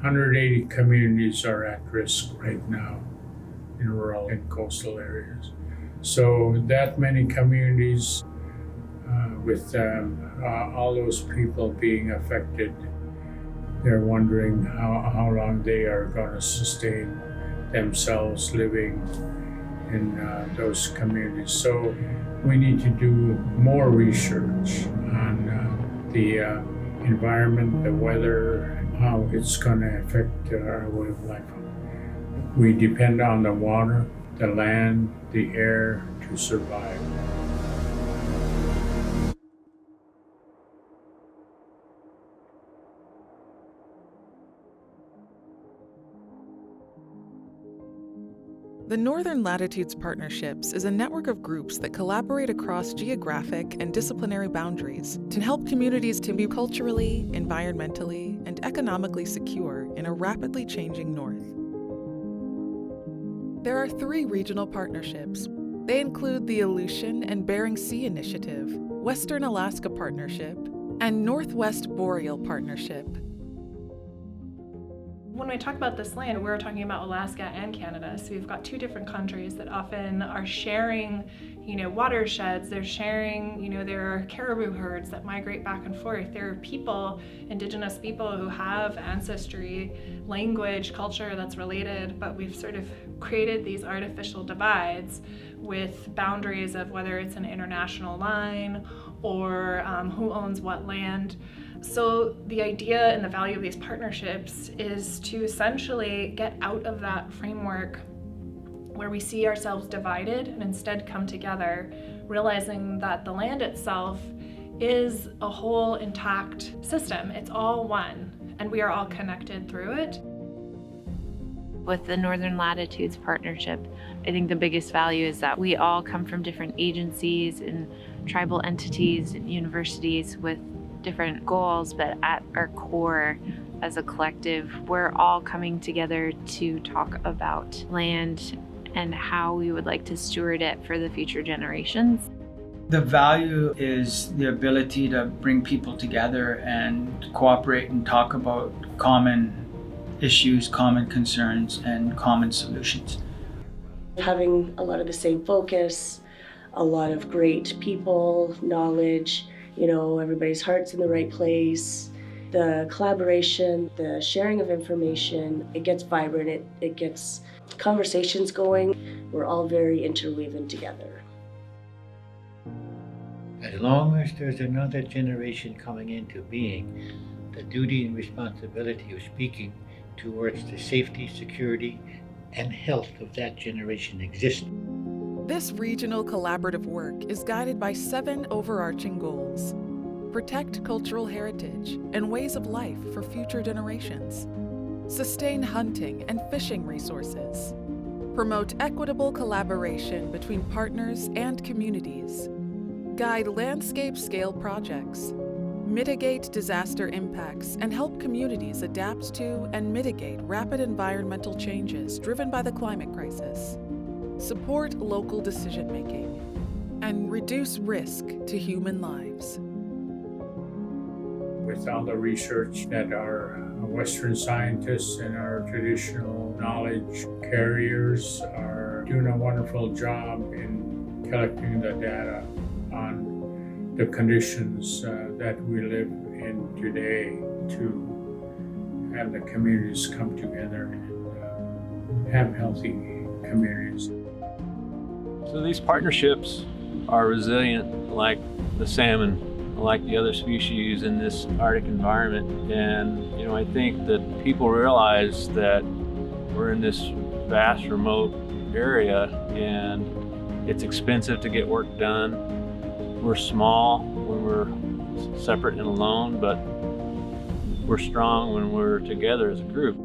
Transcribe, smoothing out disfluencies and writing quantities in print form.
180 communities are at risk right now in rural and coastal areas. So that many communities with all those people being affected, they're wondering how long they are going to sustain themselves living in those communities. So we need to do more research on the environment, the weather, and how it's going to affect our way of life. We depend on the water, the land, the air to survive. The Northern Latitudes Partnerships is a network of groups that collaborate across geographic and disciplinary boundaries to help communities to be culturally, environmentally, and economically secure in a rapidly changing North. There are 3 regional partnerships. They include the Aleutian and Bering Sea Initiative, Western Alaska Partnership, and Northwest Boreal Partnership. When we talk about this land, we're talking about Alaska and Canada. So we've got 2 different countries that often are sharing, watersheds. They're sharing, there are caribou herds that migrate back and forth. There are people, Indigenous people, who have ancestry, language, culture that's related, but we've sort of created these artificial divides with boundaries of whether it's an international line or who owns what land. So the idea and the value of these partnerships is to essentially get out of that framework where we see ourselves divided and instead come together, realizing that the land itself is a whole intact system. It's all one, and we are all connected through it. With the Northern Latitudes Partnership, I think the biggest value is that we all come from different agencies and tribal entities and universities with different goals, but at our core as a collective, we're all coming together to talk about land and how we would like to steward it for the future generations. The value is the ability to bring people together and cooperate and talk about common issues, common concerns, and common solutions. Having a lot of the same focus, a lot of great people, knowledge, everybody's heart's in the right place. The collaboration, the sharing of information, it gets vibrant, it gets conversations going. We're all very interwoven together. As long as there's another generation coming into being, the duty and responsibility of speaking towards the safety, security, and health of that generation exists. This regional collaborative work is guided by 7 overarching goals. Protect cultural heritage and ways of life for future generations. Sustain hunting and fishing resources. Promote equitable collaboration between partners and communities. Guide landscape-scale projects. Mitigate disaster impacts and help communities adapt to and mitigate rapid environmental changes driven by the climate crisis. Support local decision-making, and reduce risk to human lives. With all the research that our Western scientists and our traditional knowledge carriers are doing a wonderful job in collecting the data on the conditions that we live in today to have the communities come together and have healthy communities. So these partnerships are resilient like the salmon, like the other species in this Arctic environment. And I think that people realize that we're in this vast remote area and it's expensive to get work done. We're small when we're separate and alone, but we're strong when we're together as a group.